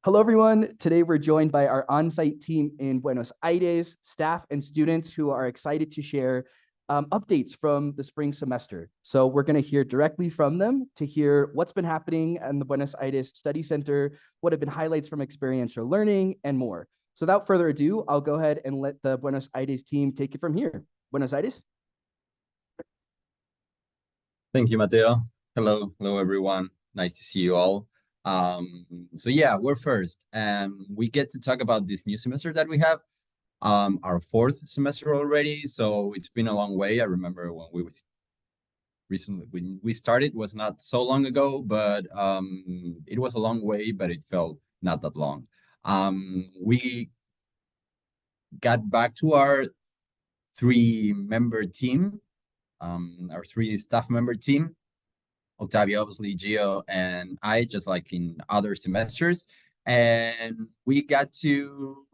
Hello, everyone. Today, we're joined by our on-site team in Buenos Aires, staff and students who are excited to share updates from the spring semester. So we're going to hear directly from them to hear what's been happening in the Buenos Aires Study Center, what have been highlights from experiential learning, and more. So without further ado, I'll go ahead and let the Buenos Aires team take it from here. Buenos Aires? Thank you, Mateo. Hello, everyone. Nice to see you all. So yeah, we're first. We get to talk about this new semester that we have, our fourth semester already. So it's been a long way. I remember when we was recently when we started was not so long ago, but it was a long way, but it felt not that long. We got back to our three-member team, our three staff member team. Octavio, obviously, Gio, and I, just like in other semesters. And we got to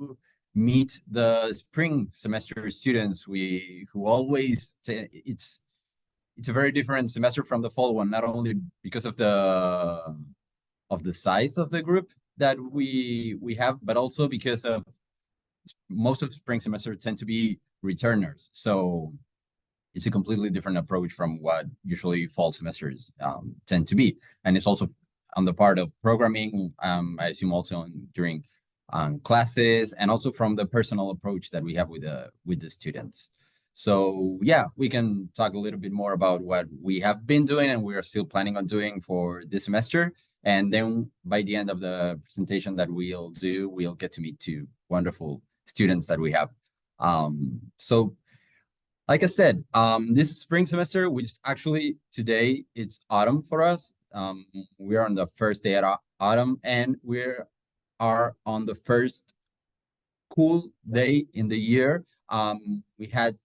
meet the spring semester students. Who always it's a very different semester from the fall one, not only because of the size of the group that we have, but also because of most of the spring semester tend to be returners. So it's a completely different approach from what usually fall semesters tend to be. And it's also on the part of programming, I assume also during classes, and also from the personal approach that we have with the students. So yeah, we can talk a little bit more about what we have been doing and we are still planning on doing for this semester. And then by the end of the presentation that we'll do, we'll get to meet two wonderful students that we have. So like I said, this spring semester, which actually today it's autumn for us. We are on the first day at autumn, and we are on the first cool day in the year. We had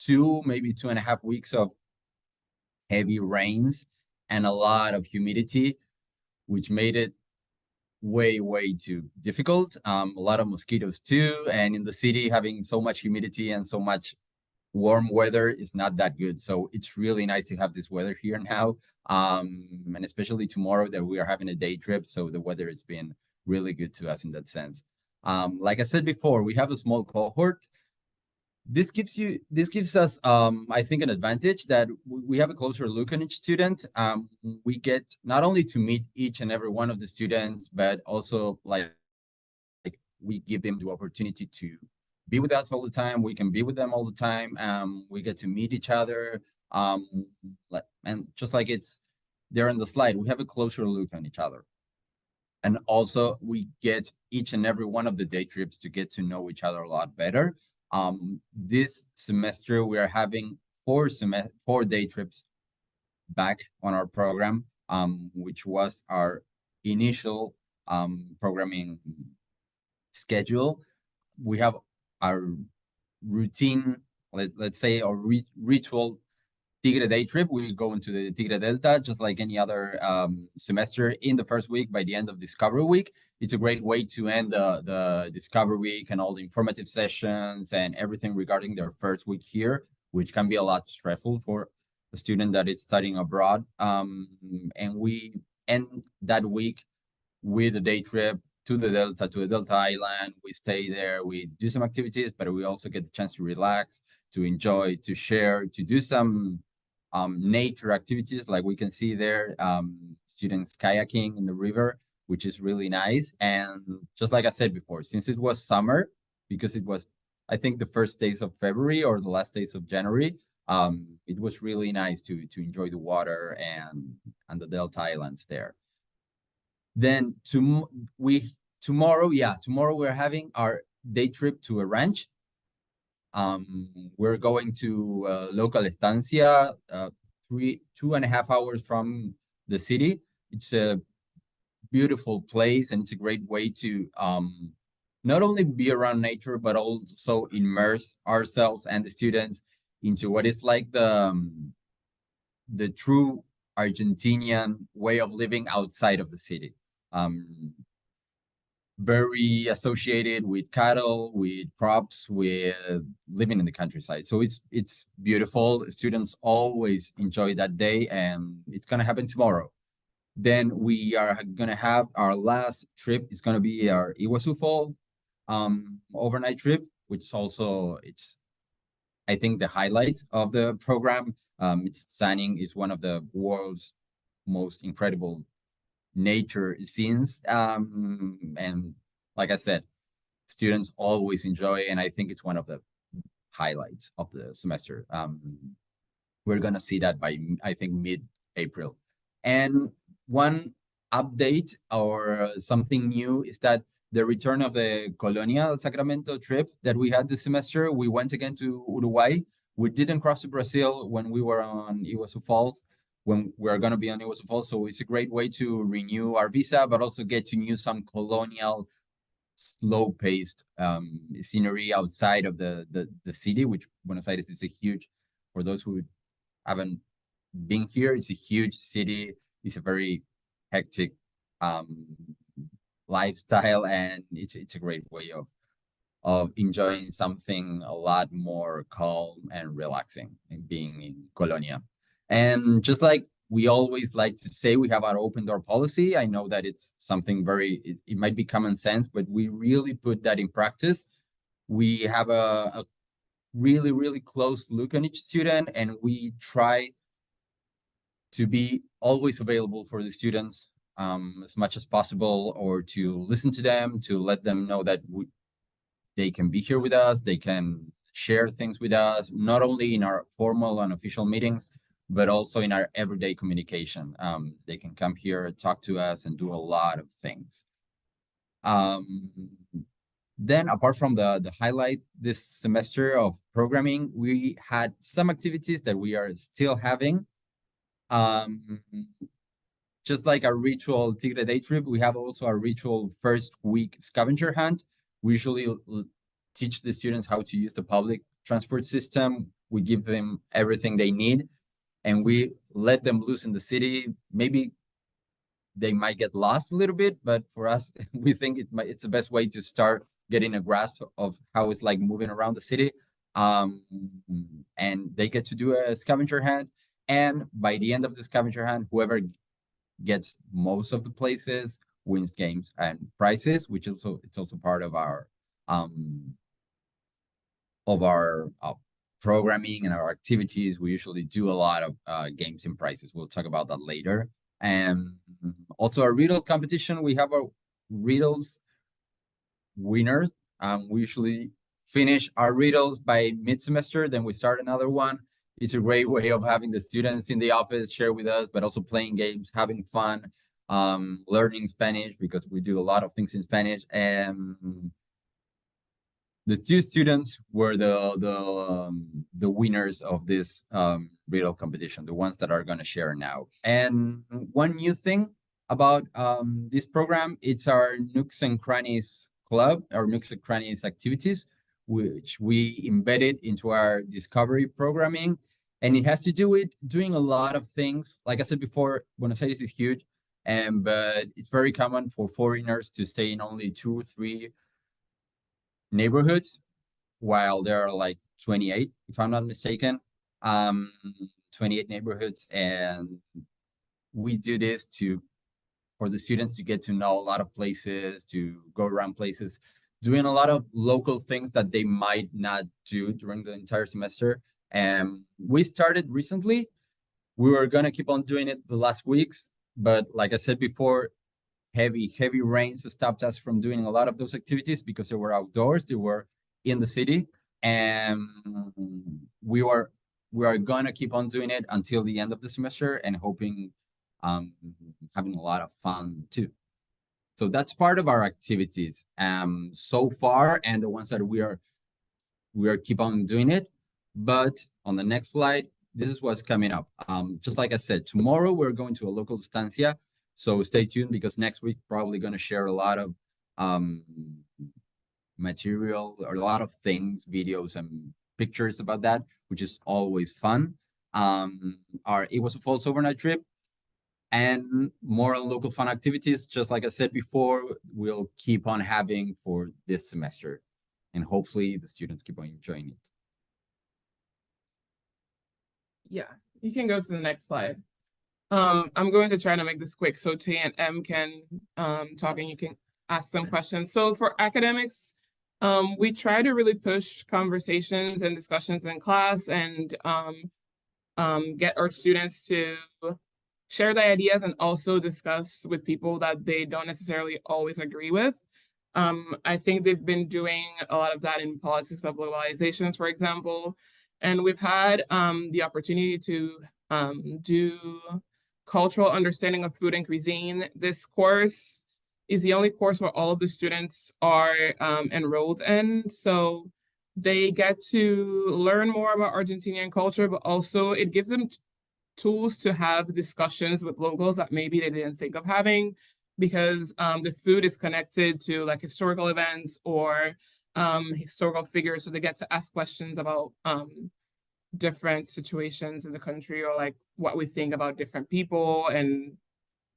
maybe 2.5 weeks of heavy rains and a lot of humidity, which made it way too difficult. A lot of mosquitoes too, and in the city having so much humidity and so much warm weather is not that good. So it's really nice to have this weather here now. And especially tomorrow that we are having a day trip. So the weather has been really good to us in that sense. Like I said before, we have a small cohort. This gives us I think an advantage that we have a closer look on each student. We get not only to meet each and every one of the students, but also like we give them the opportunity to be with us all the time. We can be with them all the time. We get to meet each other. And just like it's there on the slide, we have a closer look on each other. And also we get each and every one of the day trips to get to know each other a lot better. This semester we are having four day trips back on our program, which was our initial programming schedule. We have our routine, let's say, our ritual Tigre day trip. We go into the Tigre Delta just like any other semester in the first week. By the end of Discovery Week, it's a great way to end the Discovery Week and all the informative sessions and everything regarding their first week here, which can be a lot stressful for a student that is studying abroad. And we end that week with a day trip to the Delta Island. We stay there, we do some activities, but we also get the chance to relax, to enjoy, to share, to do some nature activities like we can see there, students kayaking in the river, which is really nice. And just like I said before, since it was summer, because it was, I think, the first days of February or the last days of January, it was really nice to enjoy the water and the Delta Islands there. Then tomorrow we're having our day trip to a ranch. We're going to local estancia, 2.5 hours from the city. It's a beautiful place, and it's a great way to not only be around nature, but also immerse ourselves and the students into what is like the true Argentinian way of living outside of the city. Very associated with cattle, with crops, with living in the countryside. So it's beautiful. Students always enjoy that day, and it's gonna happen tomorrow. Then we are gonna have our last trip. It's gonna be our Iguazu Fall overnight trip, which is also it's I think the highlights of the program. Its signing is one of the world's most incredible nature scenes. And like I said, students always enjoy, and I think it's one of the highlights of the semester. We're gonna see that by I think mid-April. And one update or something new is that the return of the Colonia Sacramento trip that we had this semester, we went again to Uruguay. We didn't cross to Brazil when we were on Iguazu Falls, when we're going to be on Iguazu Falls. So it's a great way to renew our visa, but also get to know some colonial, slow-paced scenery outside of the city, which Buenos Aires is a huge, for those who haven't been here, it's a huge city. It's a very hectic lifestyle, and it's a great way of enjoying something a lot more calm and relaxing and being in Colonia. And just like we always like to say, we have our open door policy. I know that it's something it might be common sense, but we really put that in practice. We have a really, really close look on each student, and we try to be always available for the students as much as possible, or to listen to them, to let them know that they can be here with us, they can share things with us, not only in our formal and official meetings, but also in our everyday communication. They can come here, talk to us, and do a lot of things. Then apart from the highlight this semester of programming, we had some activities that we are still having. Just like our ritual Tigre Day trip, we have also our ritual first week scavenger hunt. We usually teach the students how to use the public transport system. We give them everything they need, and we let them loose in the city. Maybe they might get lost a little bit, but for us, we think it's the best way to start getting a grasp of how it's like moving around the city. And they get to do a scavenger hunt. And by the end of the scavenger hunt, whoever gets most of the places wins games and prizes, which it's also part of our programming and our activities. We usually do a lot of games and prizes. We'll talk about that later. And also our riddles competition. We have our riddles winners. We usually finish our riddles by mid-semester, then we start another one. It's a great way of having the students in the office share with us, but also playing games, having fun, learning Spanish, because we do a lot of things in Spanish. And the two students were the winners of this riddle competition, the ones that are going to share now. And one new thing about this program, it's our Nooks and Crannies Club, our Nooks and Crannies activities, which we embedded into our discovery programming. And it has to do with doing a lot of things. Like I said before, Buenos Aires is huge, but it's very common for foreigners to stay in only 2 or 3 neighborhoods, while there are like 28, if I'm not mistaken, 28 neighborhoods. And we do this for the students to get to know a lot of places, to go around places, doing a lot of local things that they might not do during the entire semester. And we started recently. We were going to keep on doing it the last weeks, but like I said before, heavy rains stopped us from doing a lot of those activities because they were outdoors, they were in the city, and we are gonna keep on doing it until the end of the semester, and hoping having a lot of fun too. So that's part of our activities so far, and the ones that we are keep on doing it. But on the next slide, this is what's coming up. Just like I said, tomorrow we're going to a local estancia. So stay tuned, because next week probably going to share a lot of material, or a lot of things, videos and pictures about that, which is always fun. It was a false overnight trip, and more on local fun activities. Just like I said before, we'll keep on having for this semester, and hopefully the students keep on enjoying it. Yeah, you can go to the next slide. I'm going to try to make this quick so Tay and M can talk and you can ask some questions. So for academics, we try to really push conversations and discussions in class and get our students to share their ideas and also discuss with people that they don't necessarily always agree with. I think they've been doing a lot of that in politics of globalizations, for example, and we've had the opportunity to do cultural understanding of food and cuisine. This course is the only course where all of the students are enrolled in. So they get to learn more about Argentinian culture, but also it gives them tools to have discussions with locals that maybe they didn't think of having because the food is connected to like historical events or historical figures. So they get to ask questions about different situations in the country or like what we think about different people and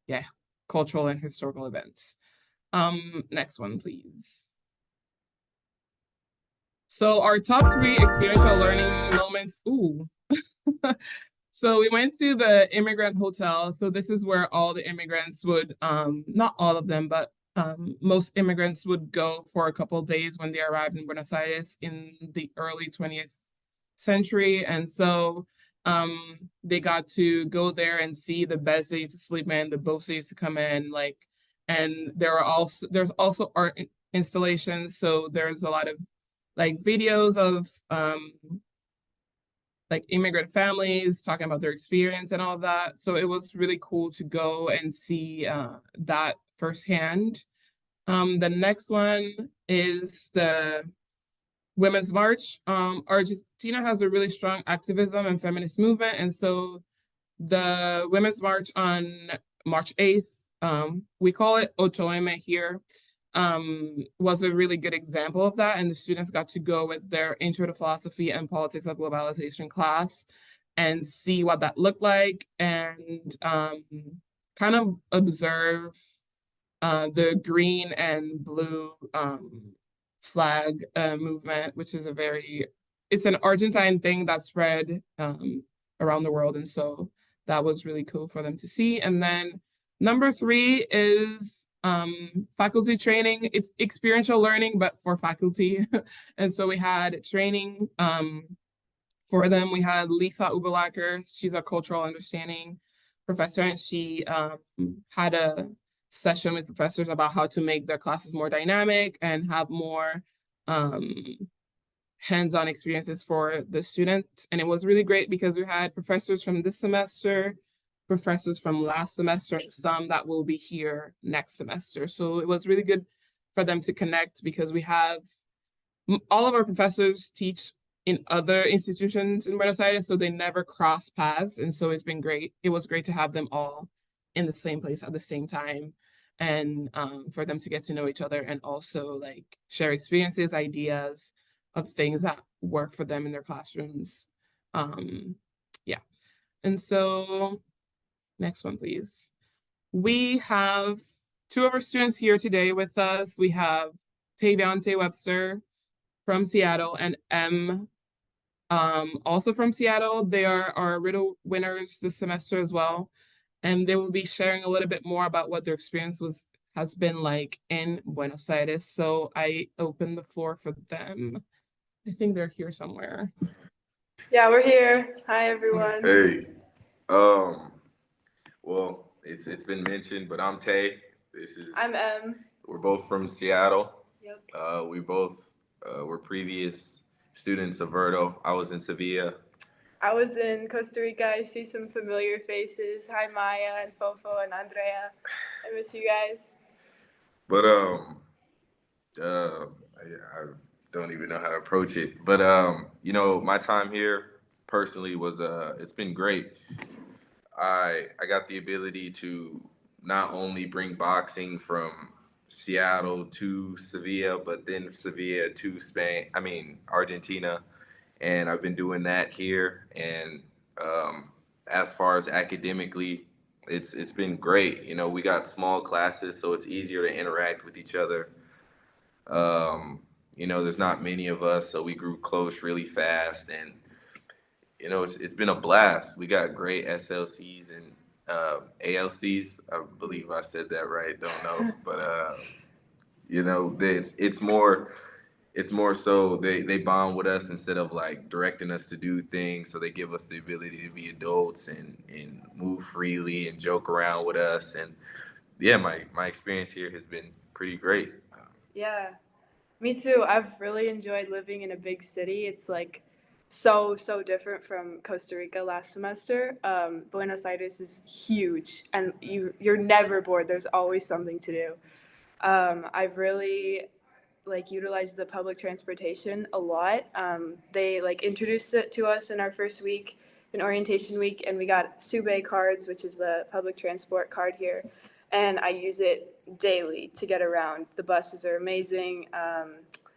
yeah, cultural and historical events. Next one, please. So our top 3 experiential learning moments. Ooh. So we went to the immigrant hotel. So this is where all the immigrants would, not all of them, but most immigrants would go for a couple of days when they arrived in Buenos Aires in the early 20th century. And so they got to go there and see the beds they used to sleep in, the boats they used to come in, like, and there's also art installations. So there's a lot of like videos of like immigrant families talking about their experience and all of that. So it was really cool to go and see that firsthand. The next one is the Women's March. Argentina has a really strong activism and feminist movement. And so the Women's March on March 8th, we call it 8M here, was a really good example of that. And the students got to go with their Intro to Philosophy and Politics of Globalization class and see what that looked like and kind of observe the green and blue flag movement, which is it's an Argentine thing that spread around the world. And so that was really cool for them to see. And then number 3 is faculty training. It's experiential learning, but for faculty. And so we had training for them. We had Lisa Ubelacker. She's a cultural understanding professor, and she had a session with professors about how to make their classes more dynamic and have more hands-on experiences for the students. And it was really great because we had professors from this semester, professors from last semester, and some that will be here next semester. So it was really good for them to connect because we have all of our professors teach in other institutions in Buenos Aires, so they never cross paths. And so it's been great. It was great to have them all in the same place at the same time and for them to get to know each other and also like share experiences, ideas of things that work for them in their classrooms. Yeah. And so next one, please. We have 2 of our students here today with us. We have Taviante Webster from Seattle and M also from Seattle. They are our riddle winners this semester as well. And they will be sharing a little bit more about what their experience has been like in Buenos Aires. So I open the floor for them. I think they're here somewhere. Yeah, we're here. Hi, everyone. Hey, well, it's been mentioned, but I'm Tay. I'm M. We're both from Seattle. Yep. We both were previous students of Verto. I was in Sevilla. I was in Costa Rica. I see some familiar faces. Hi, Maya and Fofo and Andrea. I miss you guys. But I don't even know how to approach it. But you know, my time here personally was it's been great. I got the ability to not only bring boxing from Seattle to Sevilla, but then Sevilla to Spain. I mean Argentina, and I've been doing that here. And as far as academically, it's been great. You know, we got small classes, so it's easier to interact with each other. You know, there's not many of us, so we grew close really fast, and you know, it's been a blast. We got great SLCs and ALCs. I believe I said that right. Don't know, but you know, it's more so they bond with us instead of like directing us to do things. So they give us the ability to be adults and move freely and joke around with us. And yeah, my experience here has been pretty great. Yeah, me too. I've really enjoyed living in a big city. It's like so different from Costa Rica last semester. Buenos Aires is huge, and you're never bored. There's always something to do. I've really like utilized the public transportation a lot. They like introduced it to us in our first week, in orientation week, and we got Sube cards, which is the public transport card here, and I use it daily to get around. The buses are amazing.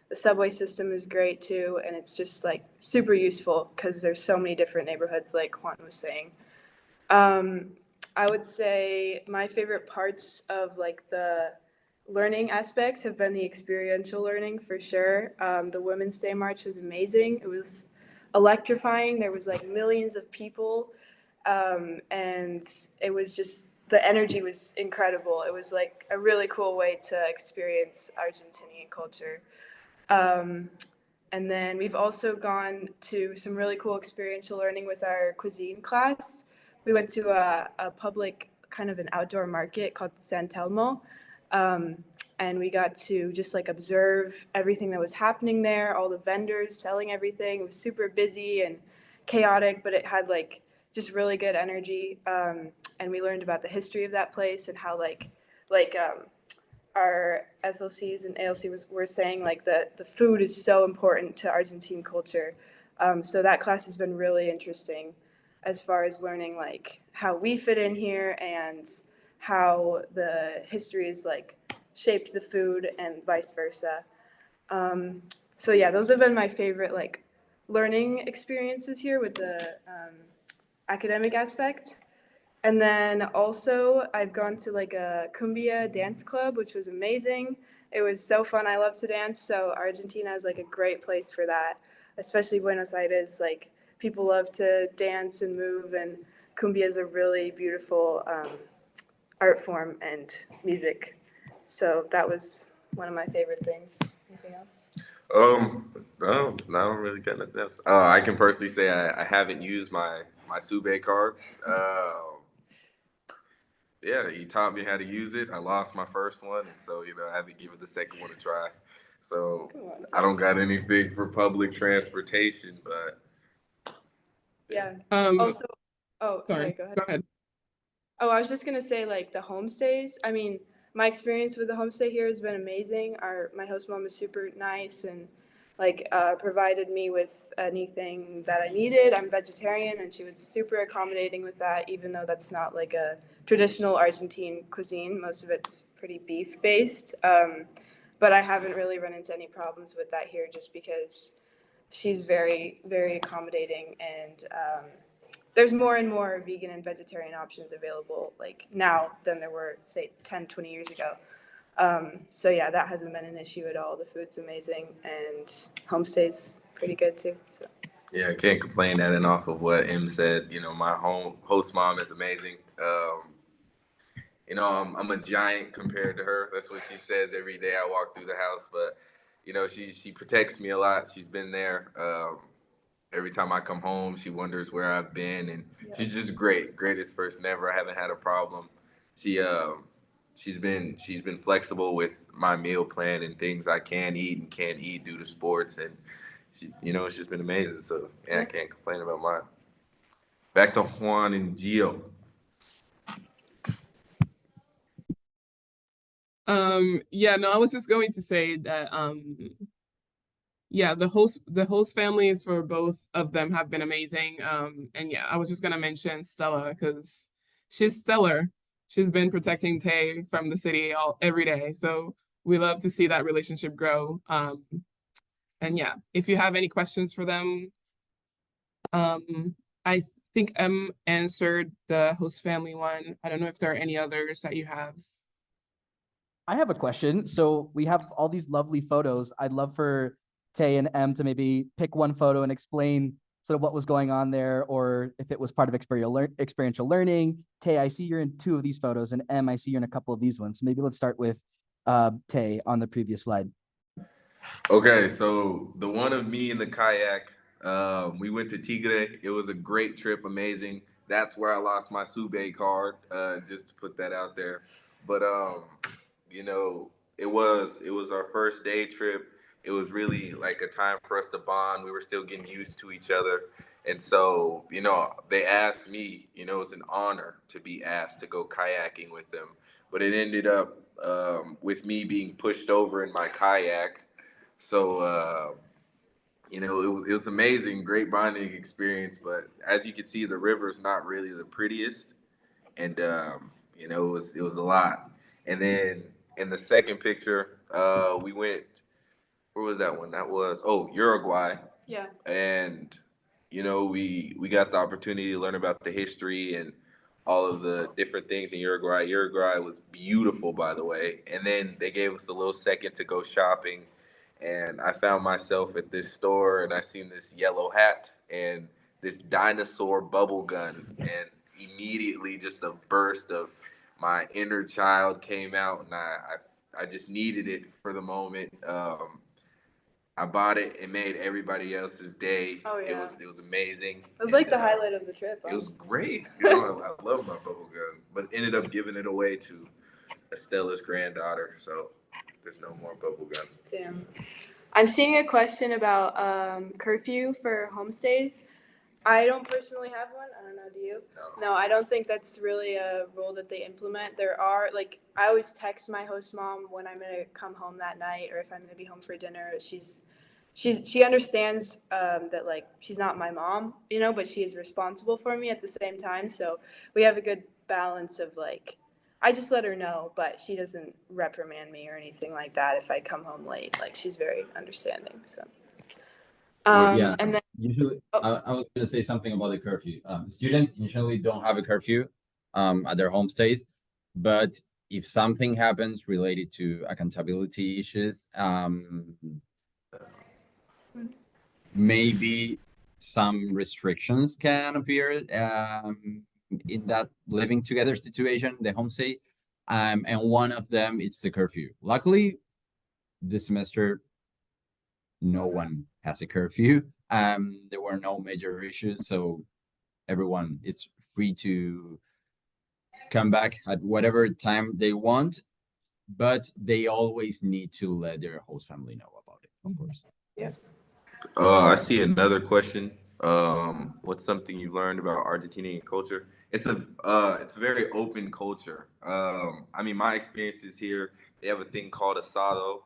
The subway system is great too, and it's just like super useful because there's so many different neighborhoods, like Juan was saying. Um, I would say my favorite parts of like the learning aspects have been the experiential learning for sure. The Women's Day March was amazing. It was electrifying. There was like millions of people, and it was just the energy was incredible. It was like a really cool way to experience Argentinian culture. Um, and then we've also gone to some really cool experiential learning with our cuisine class. We went to a public kind of an outdoor market called San Telmo. Um, and we got to just like observe everything that was happening there, all the vendors selling everything. It was super busy and chaotic, but it had like just really good energy. And we learned about the history of that place and how our SLCs and ALC were saying like the food is so important to Argentine culture. So that class has been really interesting as far as learning like how we fit in here and how the history is like shaped the food and vice versa. So yeah, those have been my favorite like learning experiences here with the academic aspect. And then also, I've gone to like a cumbia dance club, which was amazing. It was so fun. I love to dance, so Argentina is like a great place for that, especially Buenos Aires. Like people love to dance and move, and cumbia is a really beautiful art form and music. So that was one of my favorite things. Anything else? No, I don't really got nothing else. I can personally say I haven't used my Sube card. Yeah, he taught me how to use it. I lost my first one, and so I had to give it the second one a try. So Come on, I don't got anything for public transportation, but yeah. Um, Also, oh, sorry, sorry, go ahead. go ahead. Oh, I was just gonna say like the homestays. I mean, my experience with the homestay here has been amazing. My host mom is super nice and like provided me with anything that I needed. I'm vegetarian and she was super accommodating with that, even though that's not like a traditional Argentine cuisine. Most of it's pretty beef based. But I haven't really run into any problems with that here just because she's very accommodating and there's more and more vegan and vegetarian options available like now than there were say 10, 20 years ago. So yeah, that hasn't been an issue at all. The food's amazing and homestay's pretty good too. So yeah, I can't complain adding off of what M said. My home host mom is amazing. I'm a giant compared to her. That's what she says every day I walk through the house. But she protects me a lot. She's been there. Every time I come home, she wonders where I've been, and she's just great, greatest person ever. I haven't had a problem. She she's been flexible with my meal plan and things I can eat and can't eat due to sports, and it's just been amazing. So yeah, I can't complain about mine. Back to Juan and Gio. Yeah, no, I was just going to say that yeah, the host families for both of them have been amazing. And yeah, I was just gonna mention Stella because she's stellar. She's been protecting Tay from the city every day. So we love to see that relationship grow. And yeah, if you have any questions for them, I think M answered the host family one. I don't know if there are any others that you have. I have a question. So we have all these lovely photos. I'd love for Tay and M to maybe pick one photo and explain sort of what was going on there, or if it was part of experiential learning. Tay, I see you're in 2 of these photos, and Em, I see you're in a couple of these ones. So maybe let's start with Tay on the previous slide. Okay, so the one of me in the kayak, we went to Tigre. It was a great trip, amazing. That's where I lost my Sube card, just to put that out there. But you know, it was our first day trip. It was really like a time for us to bond. We were still getting used to each other. And so, they asked me, it's an honor to be asked to go kayaking with them. But it ended up with me being pushed over in my kayak. So, it was amazing, great bonding experience. But as you can see, the river's not really the prettiest, and it was a lot. And then in the second picture, we went. Where was that one? That was Uruguay, Yeah. and we got the opportunity to learn about the history and all of the different things in Uruguay. Uruguay was beautiful, by the way. And then they gave us a little second to go shopping, and I found myself at this store, and I seen this yellow hat and this dinosaur bubble gun, and immediately just a burst of my inner child came out, and I just needed it for the moment. I bought it. It made everybody else's day. Oh, yeah. It was amazing. It was like the highlight of the trip. It was Honestly. great. I love my bubble gum, but ended up giving it away to Estella's granddaughter. So there's no more bubble gum. Damn. I'm seeing a question about curfew for homestays. I don't personally have one. I don't know. Do you? No, I don't think that's really a rule that they implement. There are, like, I always text my host mom when I'm gonna come home that night, or if I'm gonna be home for dinner. She understands that, like, she's not my mom, but she is responsible for me at the same time. So we have a good balance of, like, I just let her know, but she doesn't reprimand me or anything like that if I come home late. Like, she's very understanding. So. Yeah, And then usually I was gonna say something about the curfew. Students usually don't have a curfew at their homestays, but if something happens related to accountability issues, maybe some restrictions can appear in that living together situation, the homestay, and one of them it's the curfew. Luckily, this semester no one has a curfew. There were no major issues, so everyone is free to come back at whatever time they want, but they always need to let their host family know about it, of course. yeah. I see another question. What's something you learned about Argentinian culture? It's a very open culture. I mean, my experiences here, they have a thing called asado,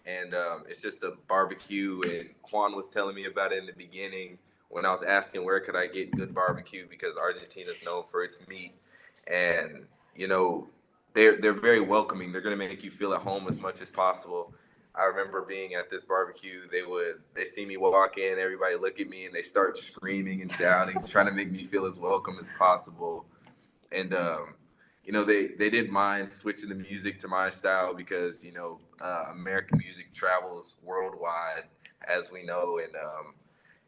and it's just a barbecue. And Juan was telling me about it in the beginning when I was asking where could I get good barbecue because Argentina's known for its meat, and they're very welcoming. They're gonna make you feel at home as much as possible. I remember being at this barbecue. They see me walk in, everybody look at me, and they start screaming and shouting, trying to make me feel as welcome as possible. And they didn't mind switching the music to my style because American music travels worldwide, as we know. And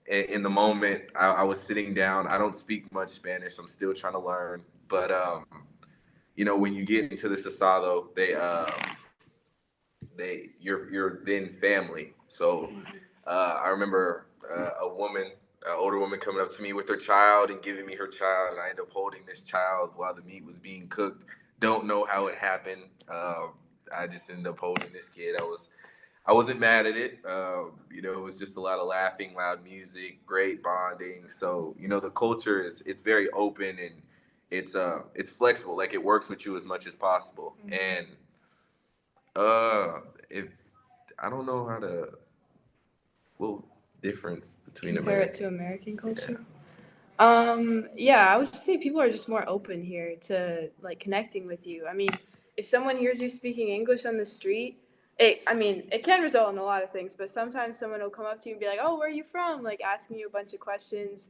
in the moment, I was sitting down. I don't speak much Spanish. I'm still trying to learn. But when you get into this asado, you're then family. So I remember an older woman coming up to me with her child and giving me her child, and I ended up holding this child while the meat was being cooked. Don't know how it happened. I just ended up holding this kid. I wasn't mad at it. It was just a lot of laughing, loud music, great bonding. So the culture it's very open and it's flexible. Like it works with you as much as possible. And if I don't know how to well difference between Compare it American. to American culture. Yeah, I would just say people are just more open here to like connecting with you. I mean, if someone hears you speaking English on the street, it can result in a lot of things, but sometimes someone will come up to you and be like, "Oh, where are you from?" Like asking you a bunch of questions.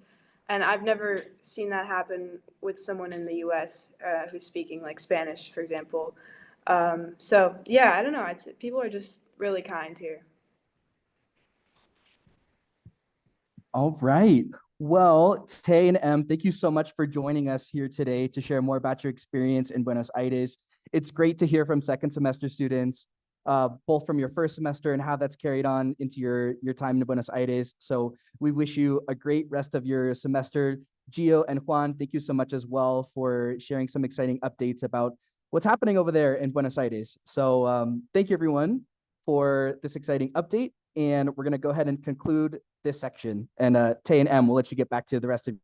And I've never seen that happen with someone in the U.S. Who's speaking like Spanish, for example. So yeah, I don't know. People are just really kind here. All right. Well, Tay and Em, thank you so much for joining us here today to share more about your experience in Buenos Aires. It's great to hear from second semester students, both from your first semester and how that's carried on into your time in Buenos Aires. So we wish you a great rest of your semester. Gio and Juan, thank you so much as well for sharing some exciting updates about what's happening over there in Buenos Aires. So thank you everyone for this exciting update. And we're going to go ahead and conclude this section. And Tay and Em, we'll let you get back to the rest of your